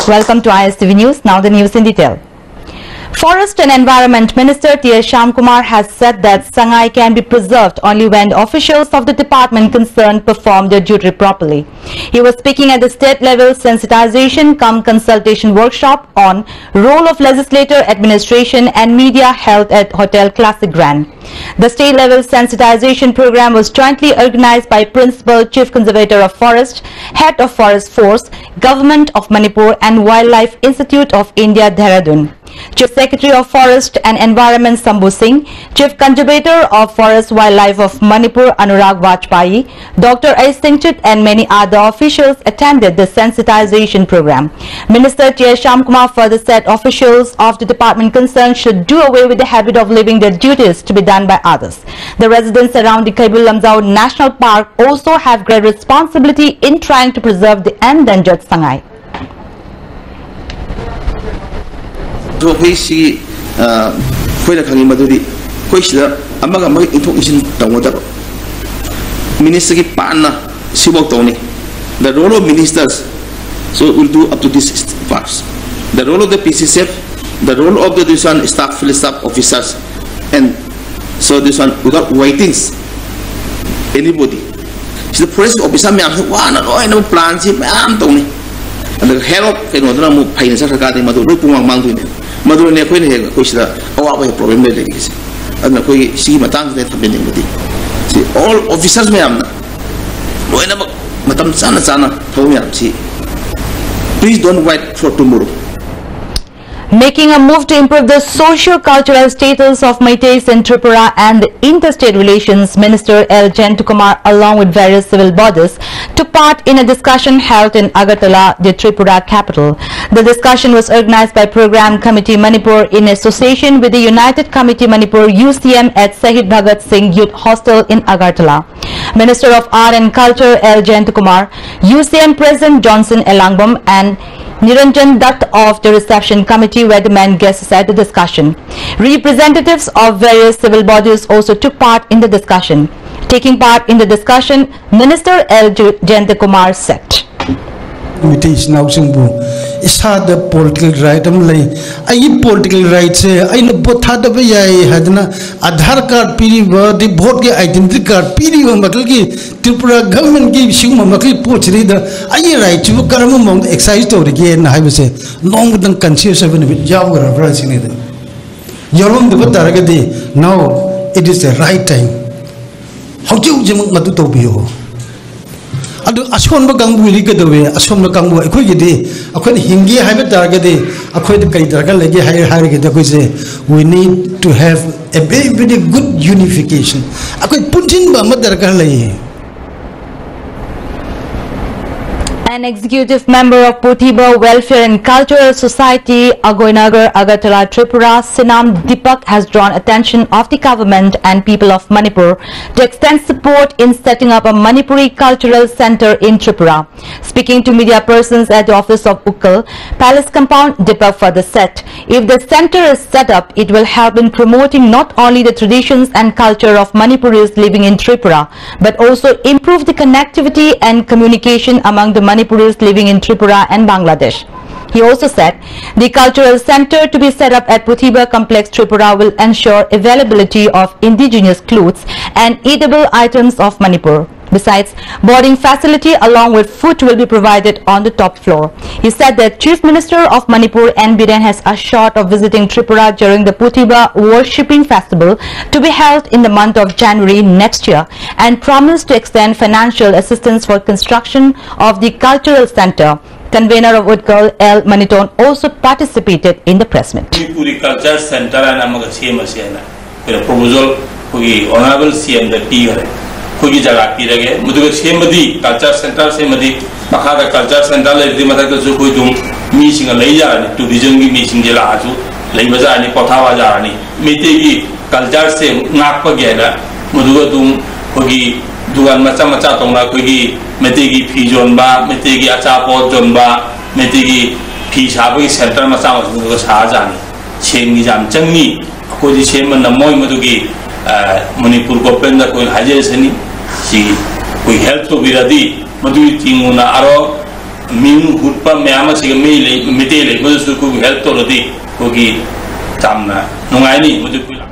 Welcome to ISTV News. Now the news in detail. Forest and Environment Minister T.S. Shyamkumar has said that Sangai can be preserved only when officials of the department concerned perform their duty properly. He was speaking at the state-level sensitization cum consultation workshop on role of legislator, administration and media held at Hotel Classic Grand. The state-level sensitization program was jointly organized by Principal Chief Conservator of Forest, Head of Forest Force, Government of Manipur and Wildlife Institute of India, Dehradun. Chief Secretary of Forest and Environment Sambhu Singh, Chief Conservator of Forest Wildlife of Manipur Anurag Vajpayee, Dr. A. Singchit and many other officials attended the sensitization program. Minister T.S. Shyamkumar further said officials of the department concerned should do away with the habit of leaving their duties to be done by others. The residents around the Kaibul Lamjao National Park also have great responsibility in trying to preserve the endangered Sangai. So we see the Kangimadudi, question among introduction down Minister Pana Sibok Tony. The role of ministers so we'll do up to this parts. The role of the PCCF, the role of the this one staff officers, and so this one without waitings anybody. So the police officer may have one no plans him Tony. And the head of Kenodra Pines regarding Madu Mountain. Madu ne koi ne koi sida awa wa problem le legi se adna koi si matang ne thabe ne mudi si all officers me amna loina matam chana thau me si please don't wait for tomorrow. Making a move to improve the socio-cultural status of Meiteis in Tripura and the interstate relations, Minister L. Jayantakumar along with various civil bodies took part in a discussion held in Agartala, the Tripura capital. The discussion was organized by Program Committee Manipur in association with the United Committee Manipur UCM at Sahid Bhagat Singh Youth Hostel in Agartala. Minister of Art and Culture L. Jayantakumar, UCM President Johnson Elangbom and Niranjan Dutt of the reception committee were the main guests at the discussion. Representatives of various civil bodies also took part in the discussion. Taking part in the discussion, Minister L. Jayantakumar said, the political right political rights I know both had a Aadhaar card period, the vote identity card period, Tripura government gave Shuma Makli Poch reader. I right to Karamamong excised over again. I will say, long than conscious of with Java of rising either. Yarum the Bataragadi, now it is the right time. How do you Matutopio? Ashon Bagang will get away, Ashon Bagang, a quick day, a quick Hingi Habit Targade, a quick Kaitaka, like a higher we need to have a very, very good unification. I could put in Bamadarkale. An executive member of Pothiba Welfare and Cultural Society, Agoinagar, Agartala, Tripura, Sinam Deepak has drawn attention of the government and people of Manipur to extend support in setting up a Manipuri Cultural Center in Tripura. Speaking to media persons at the office of Ukkal Palace Compound, Deepak further said, if the center is set up, it will help in promoting not only the traditions and culture of Manipuris living in Tripura, but also improve the connectivity and communication among the Manipuris living in Tripura and Bangladesh. He also said the cultural center to be set up at Pothiba Complex Tripura will ensure availability of indigenous clothes and edible items of Manipur. Besides, boarding facility along with food will be provided on the top floor. He said that Chief Minister of Manipur N. Biren has assured of visiting Tripura during the Pothiba Worshipping Festival to be held in the month of January next year and promised to extend financial assistance for construction of the cultural center. Convener of Utkal L. Maniton also participated in the press meet. Manipuri Culture Center and a proposal for the Honorable CM the P. Kugi jaga pirage, muduga semadi culture center semadi, makada culture center le di mata tu kui tum meeting leja ni tourism ki meeting jela aju, lebaja ni pothawa jara ni, mete culture se ngak pagena, muduga tum kugi dugan maca tongna kugi mete ki pijon ba, mete ki acapo jon ba, mete ki pishabu center maca muduga sahaja ni, chengi jam chengi, kugi cheman namoy mudugi Manipur government da koi haje seni. Si koi help to biradi madui tinguna aro Ming Hutpa Mayamasi Mitele, Musuku help Torodi, Kogi Tamna, Nungaini, Mudukula.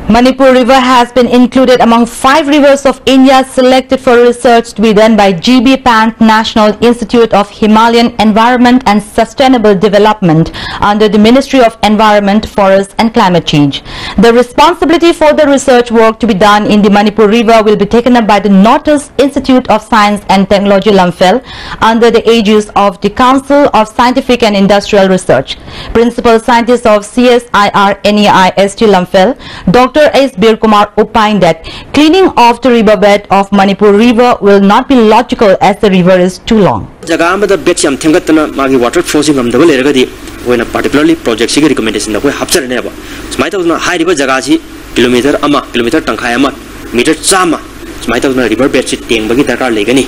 Manipur River has been included among 5 rivers of India selected for research to be done by GB Pant National Institute of Himalayan Environment and Sustainable Development under the Ministry of Environment, Forest and Climate Change. The responsibility for the research work to be done in the Manipur River will be taken up by the Northeast Institute of Science and Technology Lamphel under the aegis of the Council of Scientific and Industrial Research. Principal Scientist of CSIR NEIST Lamphel, Dr. S. Bir Kumar opined that cleaning of the riverbed of Manipur River will not be logical as the river is too long. Jagama the beds am thingatana magi water forcing from the Valeragadi when a particularly project sig recommendation the way Hapser never. Smite of high river Jagazi, kilometer Tankayama, meter Sama, Smite of the river bed sitting Bagitaka Legani.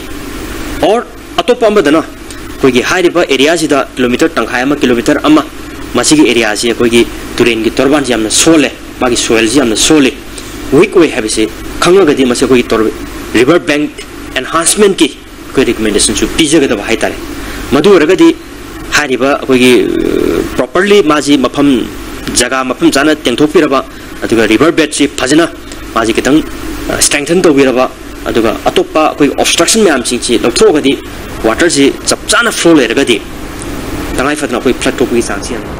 Or Atopamadana, Kogi high river areas the kilometer Tankayama, kilometer Ama, Masigi areas, Kogi, Turin, Torban Jam, Sole. Magi soil jam sole week way have say Kangagadi Masako river bank enhancement ki recommendation to Pijaga the Haitare. Madu Ragadi Hariba properly Mazi Mapam Jaga Mapam Jana Tentopiraba Aduga river bed si Pazina Mazikitang strengthen the Viraba Aduga Atopa obstruction Mam Sinchi Lotogadi water si Zapjana flow Ragadi Tangai Fatna Platopi Sansian.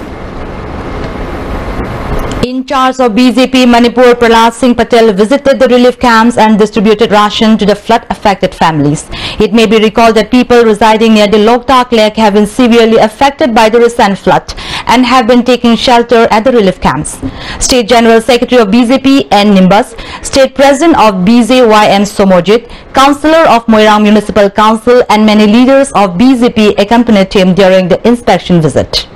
In charge of BJP Manipur, Prahlad Singh Patel visited the relief camps and distributed ration to the flood-affected families. It may be recalled that people residing near the Loktak Lake have been severely affected by the recent flood and have been taking shelter at the relief camps. State General Secretary of BJP N. Nimbus, State President of BJYM Somojit, Councillor of Moirang Municipal Council and many leaders of BJP accompanied him during the inspection visit.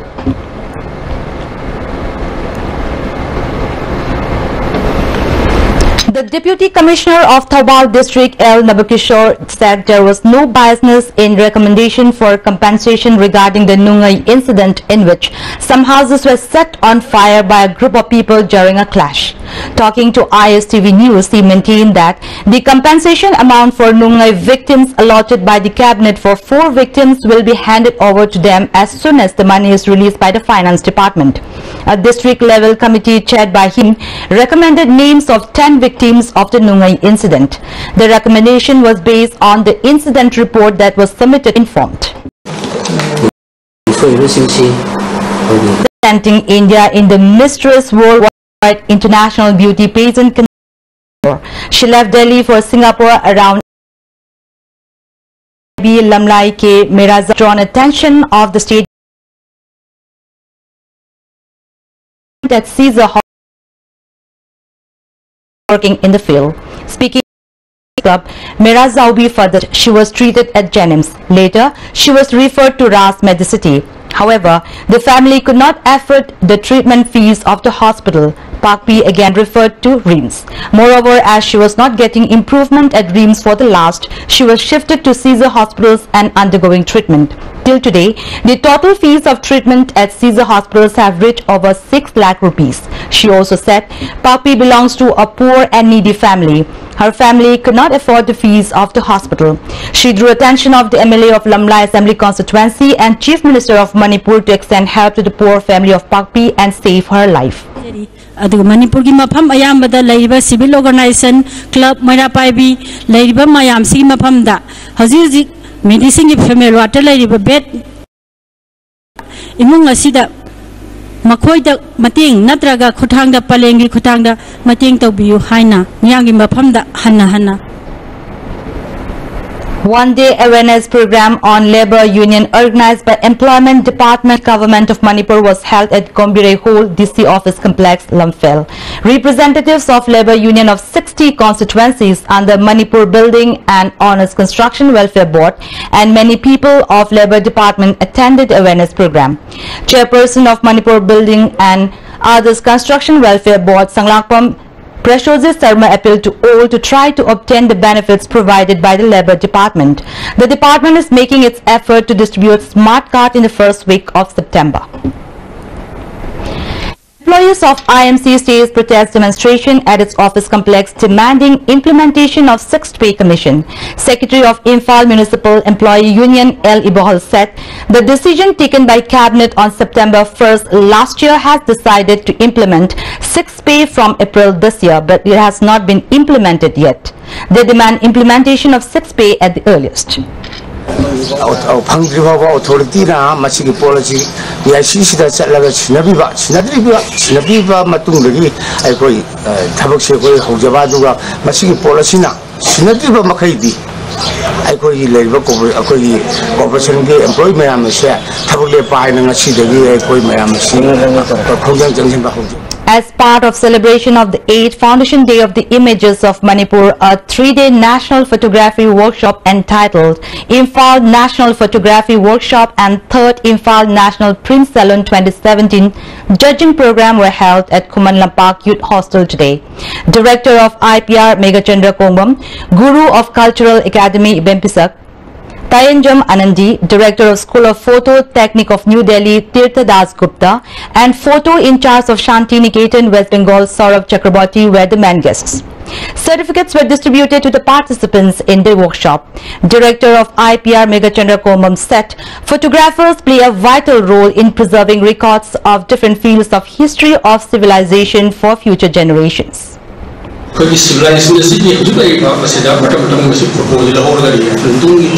The Deputy Commissioner of Thoubal District L. Nabakishore said there was no biasness in recommendation for compensation regarding the Nungai incident in which some houses were set on fire by a group of people during a clash. Talking to ISTV News, he maintained that the compensation amount for Nungai victims allotted by the Cabinet for 4 victims will be handed over to them as soon as the money is released by the Finance Department. A district-level committee chaired by him recommended names of 10 victims of the Nungai incident. The recommendation was based on the incident report that was submitted informed. Representing India in the Mistress Worldwide International Beauty Pageant, she left Delhi for Singapore around Lamlai K. Miraza drawn attention of the state at Caesar working in the field. Speaking club, Mira Zaubi further she was treated at Jennings. Later, she was referred to Ras Medicity. However, the family could not afford the treatment fees of the hospital. Park P again referred to Reims. Moreover, as she was not getting improvement at Reims for the last, she was shifted to Caesar hospitals and undergoing treatment. Till today, the total fees of treatment at Caesar hospitals have reached over 6 lakh rupees. She also said Park P belongs to a poor and needy family. Her family could not afford the fees of the hospital. She drew attention of the MLA of Lamlai Assembly constituency and Chief Minister of Manipur to extend help to the poor family of Park P and save her life. Manipur ki mafam ayambada laiba civil organization club Moira Paibi laiba mayam si mafam da haji medicine ki family water laiba bed imung asida makhoi da mating natraga khutang da palengi khutang da mating tawbiyu haina nyangi mafam da hanna One-day awareness program on labor union organized by Employment Department Government of Manipur was held at Gombire Hall DC Office Complex, Lamphel. Representatives of labor union of 60 constituencies under Manipur Building and Honors Construction Welfare Board and many people of labor department attended awareness program. Chairperson of Manipur Building and Others Construction Welfare Board, Sanglakpam Prashojit Sarma appealed to all to try to obtain the benefits provided by the Labour Department. The department is making its effort to distribute smart card in the first week of September. Employees of IMC staged protest demonstration at its office complex demanding implementation of 6th Pay Commission. Secretary of Imphal Municipal Employee Union L. Ibohal said the decision taken by Cabinet on September 1st last year has decided to implement 6th Pay from April this year, but it has not been implemented yet. They demand implementation of 6th Pay at the earliest. Authority na masih policy ya sih sudah cakap nabi matung lagi aku thabak se koi hujaba juga masih policy na nabi makai di aku labor aku corporation ke employee mayam se thabak le pai na masih lagi aku mayam se program jangsin bahut. As part of celebration of the 8th Foundation Day of the Images of Manipur, a 3-day national photography workshop entitled Imphal National Photography Workshop and 3rd Imphal National Print Salon 2017 judging program were held at Kuman Lampak Youth Hostel today. Director of IPR Megachandra Kombam, Guru of Cultural Academy Bempisak, Tayanjam Anandi, Director of School of Photo Technique of New Delhi, Tirtha Das Gupta, and Photo in charge of Shanti Niketan, West Bengal, Saurabh Chakraborty were the main guests. Certificates were distributed to the participants in the workshop. Director of IPR Megachandra Komam said photographers play a vital role in preserving records of different fields of history of civilization for future generations. Because civilization is the key to masida matam proposal or the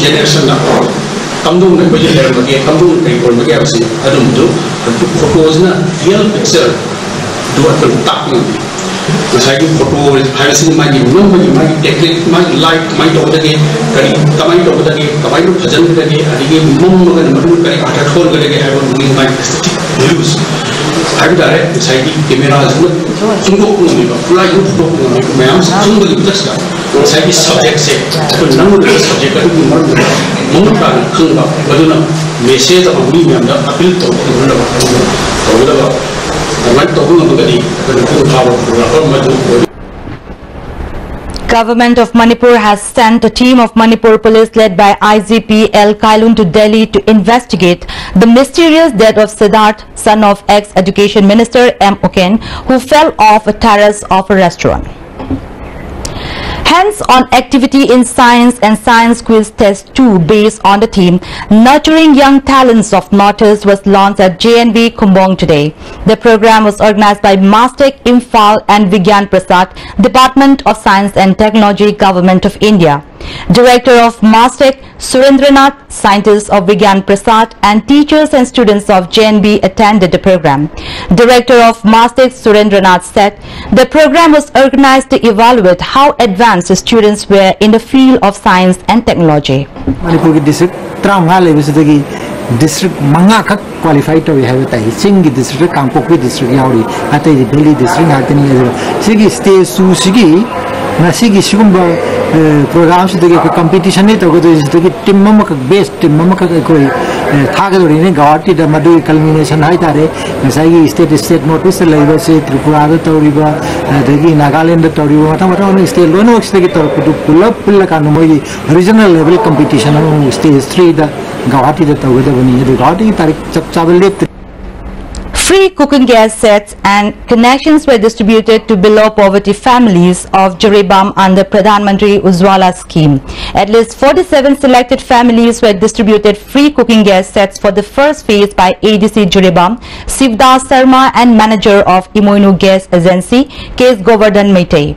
generation na kamdum na pwede leer magi kamdum kay kon magi asi adum do propose na real picture do at tak mo masaya photo harvesting magi no magi technique magi light magi to dagi kari kamai to dagi kamai to bhajan dagi adige mum magan madu kari ata khol dagi I want to my aesthetic views I would direct the side cameras Sungo Pula you photo ma'am Sungo just side subject say number of subject Mumutan Kunga Baduna message of a medium appeal to Government of Manipur has sent a team of Manipur police led by IGP L. Kailun to Delhi to investigate the mysterious death of Siddharth, son of ex-education minister M. Oken, who fell off a terrace of a restaurant. Hands-on activity in science and science quiz test 2 based on the theme Nurturing Young Talents of Northeast was launched at JNV Kumbong today. The program was organized by Mastec Imphal and Vigyan Prasad, Department of Science and Technology, Government of India. Director of Mastec Surendranath, scientists of Vigyan Prasad and teachers and students of JNB attended the program. Director of Mastec Surendranath said the program was organized to evaluate how advanced the students were in the field of science and technology. Manipur district district manga kak qualified to have a Singi district, Kangpokpi district, Yauri, at the Delhi district, Sigi stay su Sigi, Nasigi Shumba programs to get competition. It is to get Tim Mamaka based Mamaka Tagari, Gawati, the Madu culmination Haitare, Sagi state notice, Labor say Tripura, the Toriba, the Nagaland, the Toriba, state one works to pull up Pulakanoi, regional level competition on stage 3, the Gawati, the Gawati, Tarik. Free cooking gas sets and connections were distributed to below poverty families of Jiribam under Pradhan Mantri Ujjwala scheme. At least 47 selected families were distributed free cooking gas sets for the first phase by ADC Jiribam, Sivdas Sarma and manager of Imoinu Gas Agency, K.S. Govardhan Meitei.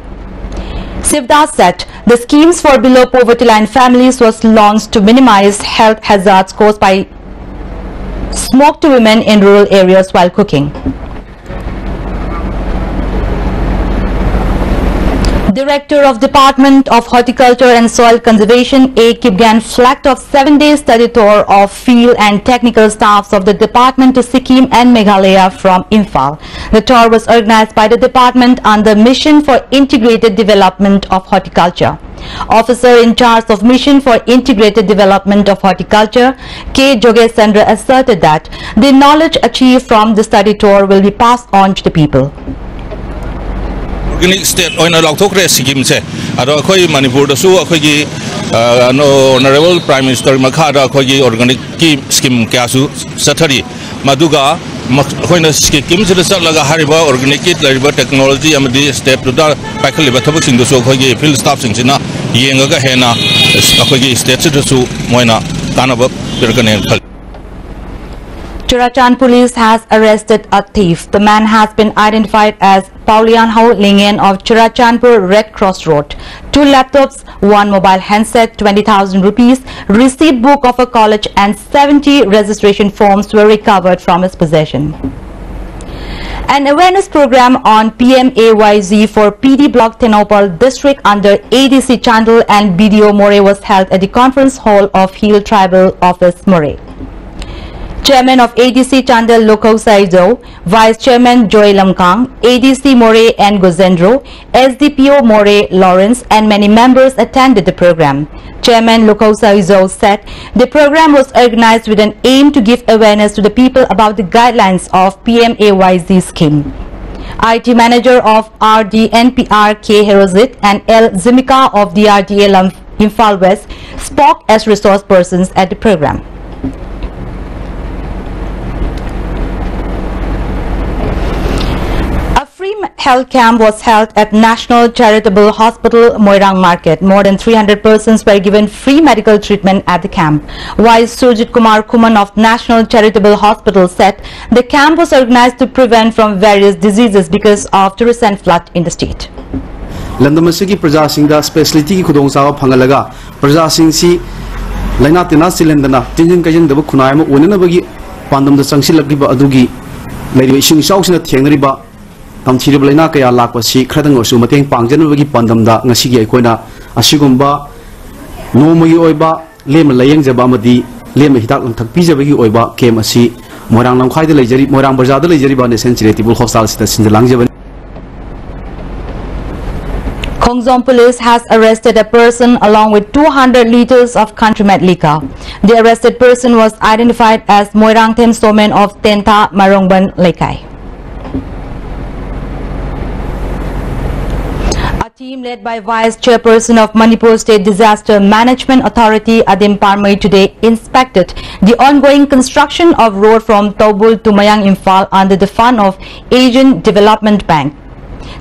Sivdas said the schemes for below poverty line families was launched to minimize health hazards caused by smoke to women in rural areas while cooking. Director of Department of Horticulture and Soil Conservation A. Kipgan flagged off 7-day study tour of field and technical staffs of the department to Sikkim and Meghalaya from Imphal. The tour was organized by the department under Mission for Integrated Development of Horticulture. Officer in charge of Mission for Integrated Development of Horticulture, K. Jogesh Chandra, asserted that the knowledge achieved from the study tour will be passed on to the people. Organic state oina laukthokre Sikkim se ado akhoi Manipur da su akhoi gi honorable prime minister makha da akhoi gi organic ki scheme kya su sathari maduga ꯑꯩꯈꯣꯏꯅ ꯁ꯭ꯀꯤꯝꯁꯤꯗ ꯆꯠꯂꯒ ꯍꯥꯏꯔꯤꯕ ꯑꯣꯔꯒꯥꯅꯤꯛꯀꯤ ꯂꯩꯔꯤꯕ technology ꯑꯃꯗꯤ ꯁ꯭ꯇꯦꯠꯇꯨꯗ ꯄꯥꯏꯈꯠꯂꯤꯕ ꯊꯕꯛꯁꯤꯡꯗꯨꯁꯨ ꯑꯩꯈꯣꯏꯒꯤ field ꯁ꯭ꯇꯥꯐꯁꯤꯡꯁꯤꯅ ꯌꯦꯡꯉꯒ ꯍꯦꯟꯅ ꯑꯩꯈꯣꯏꯒꯤ ꯁ꯭ꯇꯦꯠꯁꯤꯗꯁꯨ ꯃꯣꯏꯅ ꯀꯥꯟꯅꯕ ꯄꯤꯔꯛꯀꯅꯦꯅ ꯈꯜꯂꯤ. Churachan police has arrested a thief. The man has been identified as Paulianho Lingen of Churachandpur Red Cross Road. 2 laptops, 1 mobile handset, 20,000 rupees, receipt book of a college and 70 registration forms were recovered from his possession. An awareness program on PMAYZ for PD Block Tenopal district under ADC Chandal and BDO More was held at the conference hall of Heel Tribal Office More. Chairman of ADC Chandal Loko Saizo, Vice Chairman Joy Lamkang, ADC More and Gozendro, SDPO More Lawrence and many members attended the program. Chairman Loko Saizo said the program was organized with an aim to give awareness to the people about the guidelines of PMAYZ scheme. IT Manager of RDNPR K. Herozit and L. Zimika of the RDA Imphal West spoke as resource persons at the program. Health camp was held at National Charitable Hospital, Moirang Market. More than 300 persons were given free medical treatment at the camp. Vice Surjit Kumar Kuman of National Charitable Hospital said the camp was organized to prevent from various diseases because of the recent flood in the state. Landamasi Praja Singha specialty ki khudong sawa phangalaga Praja Singh si laina tina silendana tinjin kajin dabu khunayama onena bagi pandam da sangsilakliba adugi laiba ising sausina thengnariba tamthirib laina kaya lakpasi khradang osu mateng pangjanubagi pandamda ngasigi aikoina asigumba nomagi oiba lem layengjaba amadi lem hidak langthak pijabagi oiba kem asi Moirang lamkhaida leijari Moirang barzada leijari ba Nation Charitable Hospital sita sinjalangjaba. Khongzom police has arrested a person along with 200 liters of country-made liquor. The arrested person was identified as Moirang Them Somen of Tenta Marongban Lekai. Team led by Vice Chairperson of Manipur State Disaster Management Authority Adim Parmai today inspected the ongoing construction of road from Tobul to Mayang Imphal under the fund of Asian Development Bank.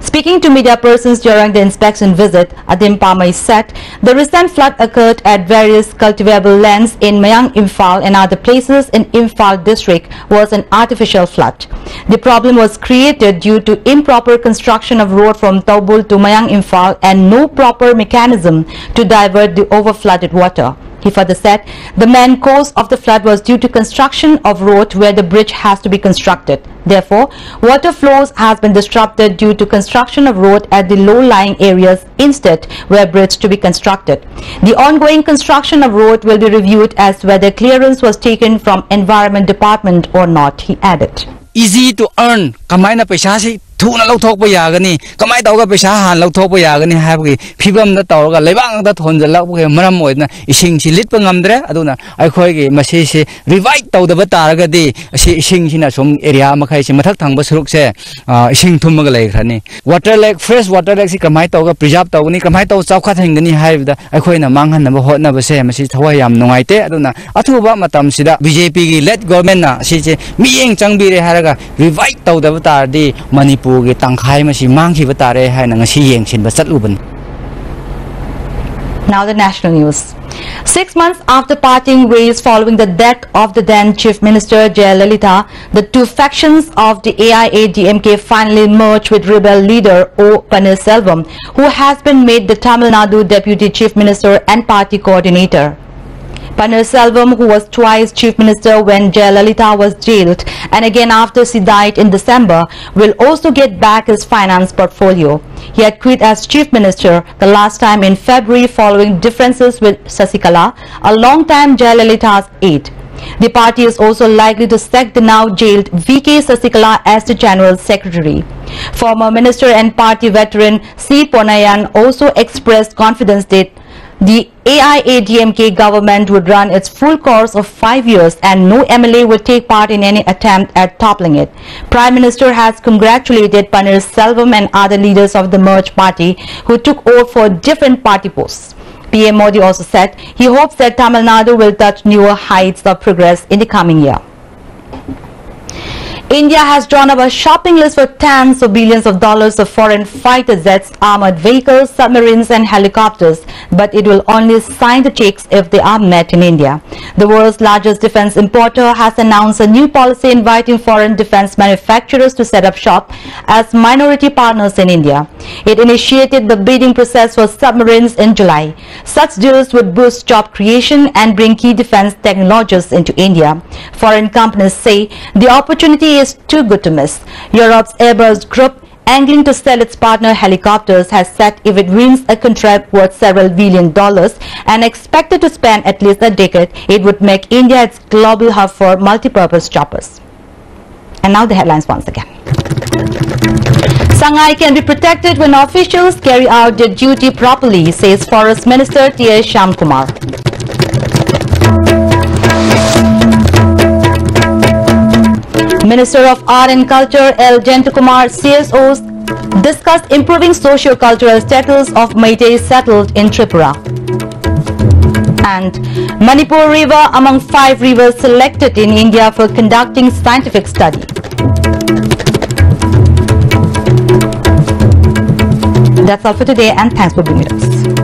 Speaking to media persons during the inspection visit, Adim Parmai said the recent flood occurred at various cultivable lands in Mayang Imphal and other places in Imphal district was an artificial flood. The problem was created due to improper construction of road from Tobul to Mayang Imphal and no proper mechanism to divert the overflooded water. He further said the main cause of the flood was due to construction of road where the bridge has to be constructed. Therefore, water flows has been disrupted due to construction of road at the low-lying areas instead where bridge to be constructed. The ongoing construction of road will be reviewed as whether clearance was taken from Environment Department or not, he added. Easy to earn, kamaina paisa si thuna lauthokpa yagani kamai tawga paisa han lauthokpa yagani habgi phibam da tawga lebang da thonjalakbu maram oina ising si litpa ngamdre aduna aikhoi gi masi si revive tawdaba taragadi si ising sina som area makhai si mathak thangba suruk se ising thummaga leikrani water lake fresh water lake si kamai tawga preserve tawgani kamai taw chawkha thengani haibda aikhoi na manghan na hotna ba se masi thawai yam nungaite aduna athuba matam sida BJP gi led government na si je miyeng changbire haraga revive tawdaba tardi Manipur now the national news. 6 months after parting ways following the death of the then Chief Minister Jayalalitha, the two factions of the AIADMK finally merged with rebel leader O. Paneerselvam, who has been made the Tamil Nadu Deputy Chief Minister and party coordinator. Paneerselvam, who was twice Chief Minister when Jayalalitha was jailed and again after she died in December, will also get back his finance portfolio. He had quit as Chief Minister the last time in February following differences with Sasikala, a long-time Jayalalitha's aide. The party is also likely to select the now jailed VK Sasikala as the General Secretary. Former Minister and party veteran C. Ponayan also expressed confidence that the AIADMK government would run its full course of 5 years and no MLA would take part in any attempt at toppling it. Prime Minister has congratulated Paneerselvam and other leaders of the merged party who took oath for different party posts. PM Modi also said he hopes that Tamil Nadu will touch newer heights of progress in the coming year. India has drawn up a shopping list for tens of billions of dollars of foreign fighter jets, armored vehicles, submarines and helicopters, but it will only sign the checks if they are met in India. The world's largest defense importer has announced a new policy inviting foreign defense manufacturers to set up shop as minority partners in India. It initiated the bidding process for submarines in July. Such deals would boost job creation and bring key defense technologies into India. Foreign companies say the opportunity is too good to miss. Europe's Airbus Group, angling to sell its partner helicopters, has said if it wins a contract worth several $billion and expected to spend at least a decade, it would make India its global hub for multi-purpose choppers. And now the headlines once again. Sangai can be protected when officials carry out their duty properly, says Forest Minister T.S. Shyamkumar. Minister of Art and Culture L. Jayantakumar, CSOs discussed improving socio-cultural status of Meitei settled in Tripura. And Manipur River among 5 rivers selected in India for conducting scientific study. That's all for today, and thanks for being with us.